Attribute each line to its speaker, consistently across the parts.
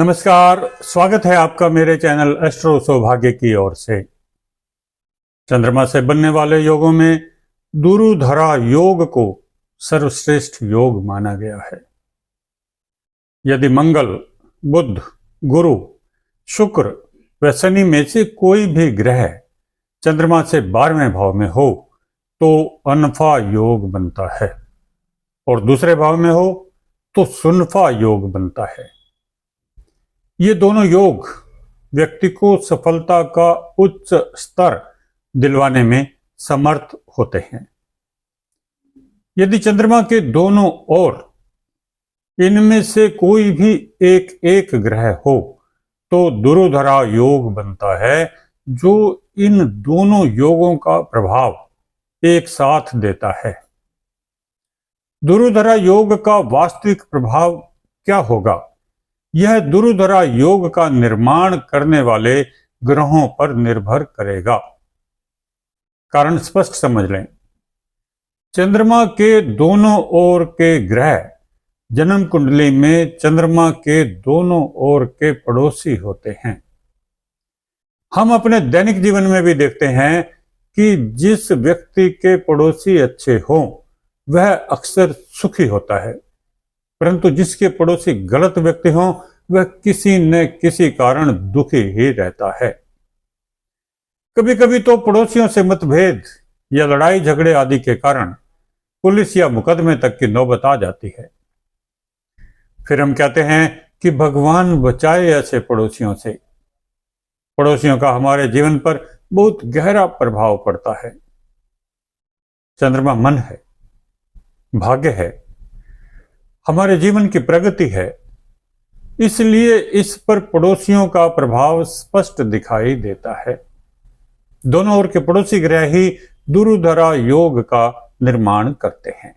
Speaker 1: नमस्कार, स्वागत है आपका मेरे चैनल एस्ट्रो सौभाग्य की ओर से। चंद्रमा से बनने वाले योगों में दुरुधरा योग को सर्वश्रेष्ठ योग माना गया है। यदि मंगल, बुध, गुरु, शुक्र व शनि में से कोई भी ग्रह चंद्रमा से 12वें भाव में हो तो अनफा योग बनता है और दूसरे भाव में हो तो सुनफा योग बनता है। ये दोनों योग व्यक्ति को सफलता का उच्च स्तर दिलवाने में समर्थ होते हैं। यदि चंद्रमा के दोनों ओर इनमें से कोई भी एक ग्रह हो तो दुरुधरा योग बनता है, जो इन दोनों योगों का प्रभाव एक साथ देता है। दुरुधरा योग का वास्तविक प्रभाव क्या होगा, यह दुरुधरा योग का निर्माण करने वाले ग्रहों पर निर्भर करेगा। कारण स्पष्ट समझ लें। चंद्रमा के दोनों ओर के ग्रह जन्म कुंडली में चंद्रमा के दोनों ओर के पड़ोसी होते हैं। हम अपने दैनिक जीवन में भी देखते हैं कि जिस व्यक्ति के पड़ोसी अच्छे हों वह अक्सर सुखी होता है, परंतु जिसके पड़ोसी गलत व्यक्ति हों वह किसी न किसी कारण दुखी ही रहता है। कभी कभी तो पड़ोसियों से मतभेद या लड़ाई झगड़े आदि के कारण पुलिस या मुकदमे तक की नौबत आ जाती है। फिर हम कहते हैं कि भगवान बचाए ऐसे पड़ोसियों से। पड़ोसियों का हमारे जीवन पर बहुत गहरा प्रभाव पड़ता है। चंद्रमा मन है, भाग्य है, हमारे जीवन की प्रगति है, इसलिए इस पर पड़ोसियों का प्रभाव स्पष्ट दिखाई देता है। दोनों ओर के पड़ोसी ग्रह ही दुरुधरा योग का निर्माण करते हैं।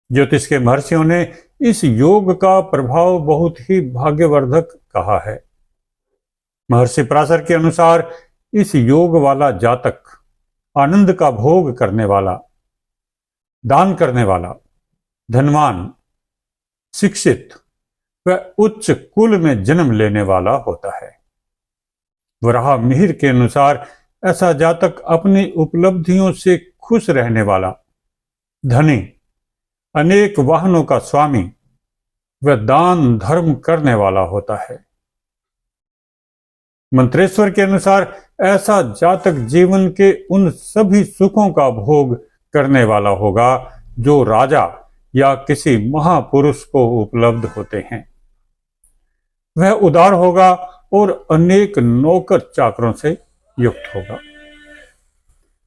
Speaker 1: ज्योतिष के महर्षियों ने इस योग का प्रभाव बहुत ही भाग्यवर्धक कहा है। महर्षि पराशर के अनुसार इस योग वाला जातक आनंद का भोग करने वाला, दान करने वाला, धनवान, शिक्षित व उच्च कुल में जन्म लेने वाला होता है। वराह मिहिर के अनुसार ऐसा जातक अपनी उपलब्धियों से खुश रहने वाला, धनी, अनेक वाहनों का स्वामी व दान धर्म करने वाला होता है। मंत्रेश्वर के अनुसार ऐसा जातक जीवन के उन सभी सुखों का भोग करने वाला होगा जो राजा या किसी महापुरुष को उपलब्ध होते हैं। वह उदार होगा और अनेक नौकर चाकरों से युक्त होगा।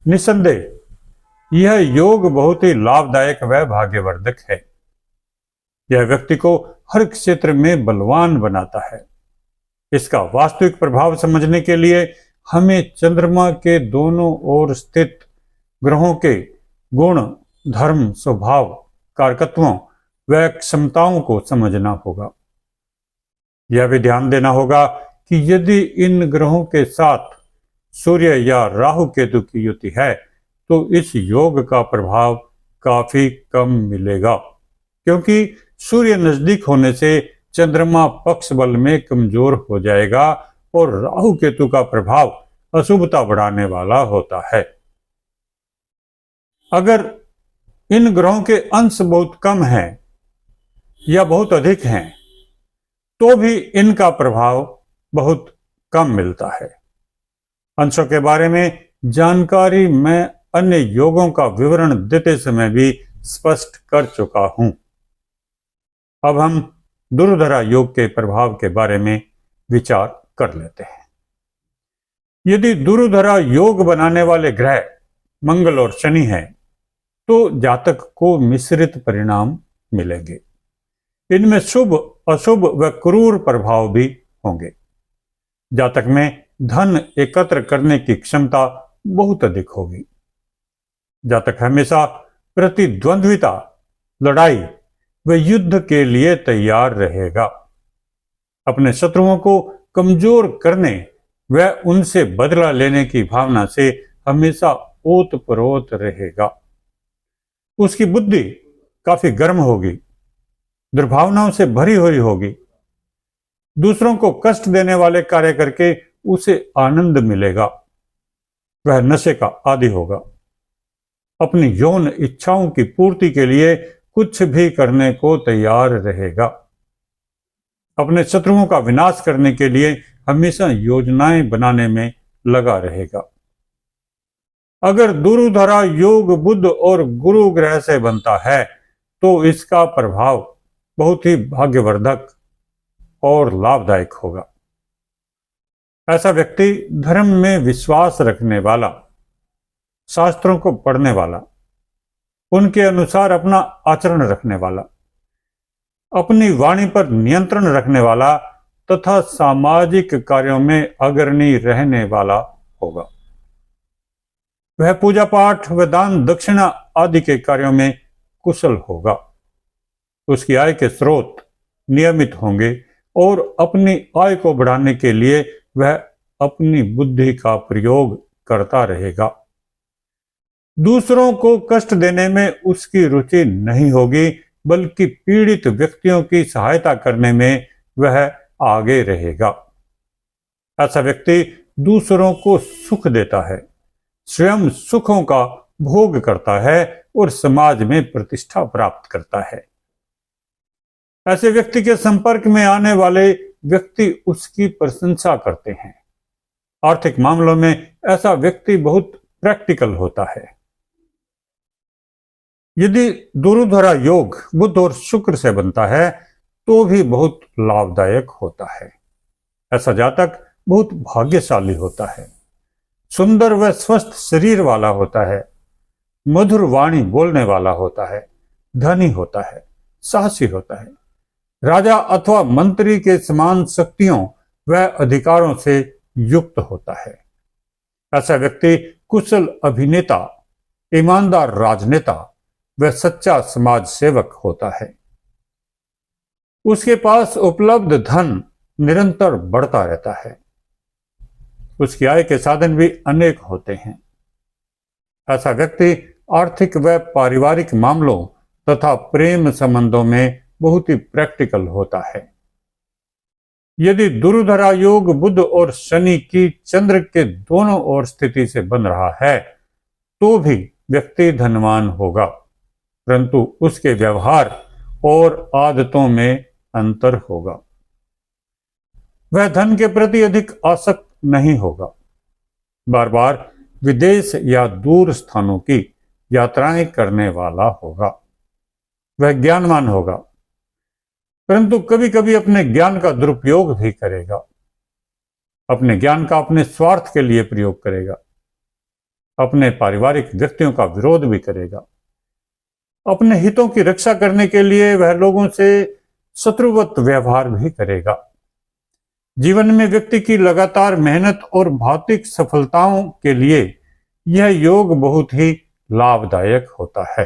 Speaker 1: निसंदेह यह योग बहुत ही लाभदायक व भाग्यवर्धक है। यह व्यक्ति को हर क्षेत्र में बलवान बनाता है। इसका वास्तविक प्रभाव समझने के लिए हमें चंद्रमा के दोनों ओर स्थित ग्रहों के गुण, धर्म, स्वभाव, कारकत्वों व क्षमताओं को समझना होगा। यह भी ध्यान देना होगा कि यदि इन ग्रहों के साथ सूर्य या राहु केतु की युति है तो इस योग का प्रभाव काफी कम मिलेगा, क्योंकि सूर्य नजदीक होने से चंद्रमा पक्ष बल में कमजोर हो जाएगा और राहु केतु का प्रभाव अशुभता बढ़ाने वाला होता है। अगर इन ग्रहों के अंश बहुत कम हैं या बहुत अधिक हैं तो भी इनका प्रभाव बहुत कम मिलता है। अंशों के बारे में जानकारी मैं अन्य योगों का विवरण देते समय भी स्पष्ट कर चुका हूं। अब हम दुरुधरा योग के प्रभाव के बारे में विचार कर लेते हैं। यदि दुरुधरा योग बनाने वाले ग्रह मंगल और शनि हैं तो जातक को मिश्रित परिणाम मिलेंगे। इनमें शुभ, अशुभ व क्रूर प्रभाव भी होंगे। जातक में धन एकत्र करने की क्षमता बहुत अधिक होगी। जातक हमेशा प्रतिद्वंद्विता, लड़ाई व युद्ध के लिए तैयार रहेगा। अपने शत्रुओं को कमजोर करने व उनसे बदला लेने की भावना से हमेशा ओतप्रोत रहेगा। उसकी बुद्धि काफी गर्म होगी, दुर्भावनाओं से भरी हुई होगी। दूसरों को कष्ट देने वाले कार्य करके उसे आनंद मिलेगा। वह नशे का आदी होगा। अपनी यौन इच्छाओं की पूर्ति के लिए कुछ भी करने को तैयार रहेगा। अपने शत्रुओं का विनाश करने के लिए हमेशा योजनाएं बनाने में लगा रहेगा। अगर दुर्धरा योग बुध और गुरु ग्रह से बनता है तो इसका प्रभाव बहुत ही भाग्यवर्धक और लाभदायक होगा। ऐसा व्यक्ति धर्म में विश्वास रखने वाला, शास्त्रों को पढ़ने वाला, उनके अनुसार अपना आचरण रखने वाला, अपनी वाणी पर नियंत्रण रखने वाला तथा सामाजिक कार्यों में अग्रणी रहने वाला होगा। वह पूजा पाठ व दान दक्षिणा आदि के कार्यों में कुशल होगा। उसकी आय के स्रोत नियमित होंगे और अपनी आय को बढ़ाने के लिए वह अपनी बुद्धि का प्रयोग करता रहेगा। दूसरों को कष्ट देने में उसकी रुचि नहीं होगी, बल्कि पीड़ित व्यक्तियों की सहायता करने में वह आगे रहेगा। ऐसा व्यक्ति दूसरों को सुख देता है, स्वयं सुखों का भोग करता है और समाज में प्रतिष्ठा प्राप्त करता है। ऐसे व्यक्ति के संपर्क में आने वाले व्यक्ति उसकी प्रशंसा करते हैं। आर्थिक मामलों में ऐसा व्यक्ति बहुत प्रैक्टिकल होता है। यदि दुर्धरा योग बुध और शुक्र से बनता है तो भी बहुत लाभदायक होता है। ऐसा जातक बहुत भाग्यशाली होता है, सुंदर व स्वस्थ शरीर वाला होता है, मधुर वाणी बोलने वाला होता है, धनी होता है, साहसी होता है, राजा अथवा मंत्री के समान शक्तियों व अधिकारों से युक्त होता है। ऐसा व्यक्ति कुशल अभिनेता, ईमानदार राजनेता व सच्चा समाज सेवक होता है। उसके पास उपलब्ध धन निरंतर बढ़ता रहता है। उसकी आय के साधन भी अनेक होते हैं। ऐसा व्यक्ति आर्थिक व पारिवारिक मामलों तथा प्रेम संबंधों में बहुत ही प्रैक्टिकल होता है। यदि दुर्धरा योग बुध और शनि की चंद्र के दोनों ओर स्थिति से बन रहा है तो भी व्यक्ति धनवान होगा, परंतु उसके व्यवहार और आदतों में अंतर होगा। वह धन के प्रति अधिक आसक्त नहीं होगा। बार बार विदेश या दूर स्थानों की यात्राएं करने वाला होगा। वह ज्ञानवान होगा, परंतु कभी कभी अपने ज्ञान का दुरुपयोग भी करेगा। अपने ज्ञान का अपने स्वार्थ के लिए प्रयोग करेगा। अपने पारिवारिक व्यक्तियों का विरोध भी करेगा। अपने हितों की रक्षा करने के लिए वह लोगों से शत्रुवत व्यवहार भी करेगा। जीवन में व्यक्ति की लगातार मेहनत और भौतिक सफलताओं के लिए यह योग बहुत ही लाभदायक होता है।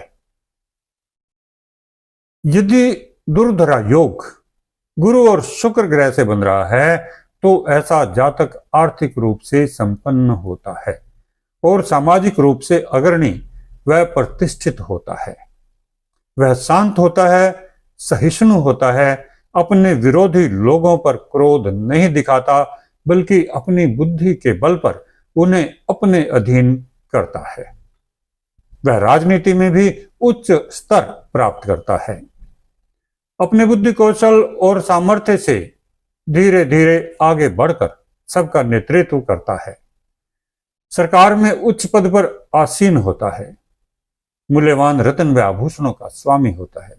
Speaker 1: यदि दुर्धरा योग गुरु और शुक्र ग्रह से बन रहा है तो ऐसा जातक आर्थिक रूप से संपन्न होता है और सामाजिक रूप से अग्रणी व प्रतिष्ठित होता है। वह शांत होता है, सहिष्णु होता है, अपने विरोधी लोगों पर क्रोध नहीं दिखाता, बल्कि अपनी बुद्धि के बल पर उन्हें अपने अधीन करता है। वह राजनीति में भी उच्च स्तर प्राप्त करता है। अपने बुद्धि कौशल और सामर्थ्य से धीरे धीरे आगे बढ़कर सबका नेतृत्व करता है। सरकार में उच्च पद पर आसीन होता है। मूल्यवान रत्न व आभूषणों का स्वामी होता है।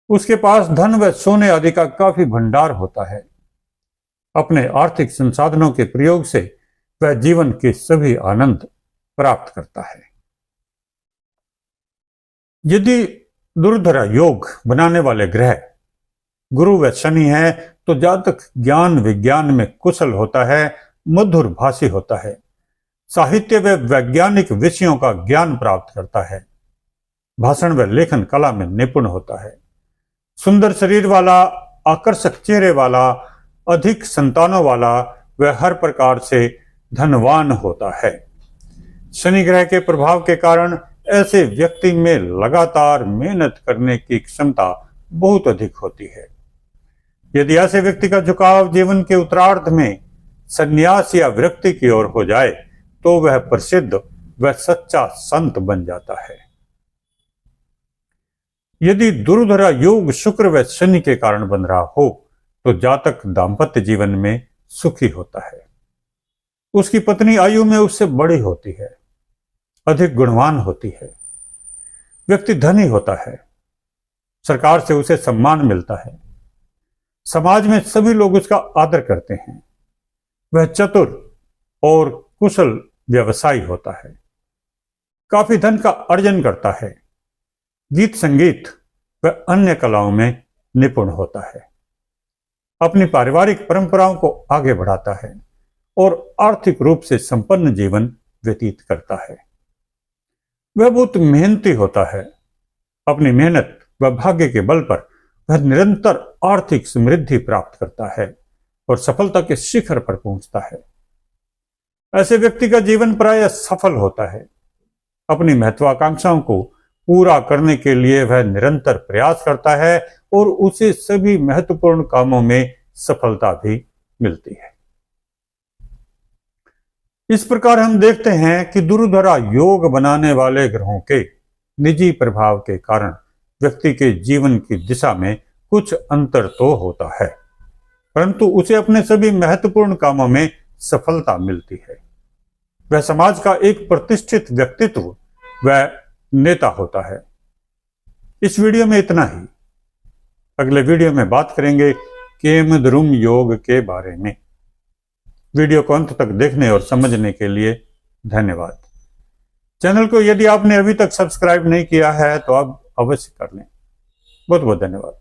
Speaker 1: उसके पास धन व सोने आदि का काफी भंडार होता है। अपने आर्थिक संसाधनों के प्रयोग से वह जीवन के सभी आनंद प्राप्त करता है। यदि दुर्धरा योग बनाने वाले ग्रह गुरु व शनि है तो जातक ज्ञान विज्ञान में कुशल होता है, मधुर भाषी होता है, साहित्य व वैज्ञानिक विषयों का ज्ञान प्राप्त करता है, भाषण व लेखन कला में निपुण होता है, सुंदर शरीर वाला, आकर्षक चेहरे वाला, अधिक संतानों वाला व हर प्रकार से धनवान होता है। शनि ग्रह के प्रभाव के कारण ऐसे व्यक्ति में लगातार मेहनत करने की क्षमता बहुत अधिक होती है। यदि ऐसे व्यक्ति का झुकाव जीवन के उत्तरार्ध में संन्यास या विरक्ति की ओर हो जाए तो वह प्रसिद्ध व सच्चा संत बन जाता है। यदि दुर्धरा योग शुक्र व शनि के कारण बन रहा हो तो जातक दाम्पत्य जीवन में सुखी होता है। उसकी पत्नी आयु में उससे बड़ी होती है, अधिक गुणवान होती है, व्यक्ति धनी होता है, सरकार से उसे सम्मान मिलता है, समाज में सभी लोग उसका आदर करते हैं, वह चतुर और कुशल व्यवसायी होता है, काफी धन का अर्जन करता है, गीत संगीत व अन्य कलाओं में निपुण होता है, अपनी पारिवारिक परंपराओं को आगे बढ़ाता है और आर्थिक रूप से संपन्न जीवन व्यतीत करता है। वह बहुत मेहनती होता है। अपनी मेहनत व भाग्य के बल पर वह निरंतर आर्थिक समृद्धि प्राप्त करता है और सफलता के शिखर पर पहुंचता है। ऐसे व्यक्ति का जीवन प्रायः सफल होता है। अपनी महत्वाकांक्षाओं को पूरा करने के लिए वह निरंतर प्रयास करता है और उसे सभी महत्वपूर्ण कामों में सफलता भी मिलती है। इस प्रकार हम देखते हैं कि दुर्धरा योग बनाने वाले ग्रहों के निजी प्रभाव के कारण व्यक्ति के जीवन की दिशा में कुछ अंतर तो होता है, परंतु उसे अपने सभी महत्वपूर्ण कामों में सफलता मिलती है। वह समाज का एक प्रतिष्ठित व्यक्तित्व व नेता होता है। इस वीडियो में इतना ही। अगले वीडियो में बात करेंगे केमद्रुम योग के बारे में। वीडियो को अंत तक देखने और समझने के लिए धन्यवाद। चैनल को यदि आपने अभी तक सब्सक्राइब नहीं किया है तो आप अवश्य कर लें। बहुत बहुत धन्यवाद।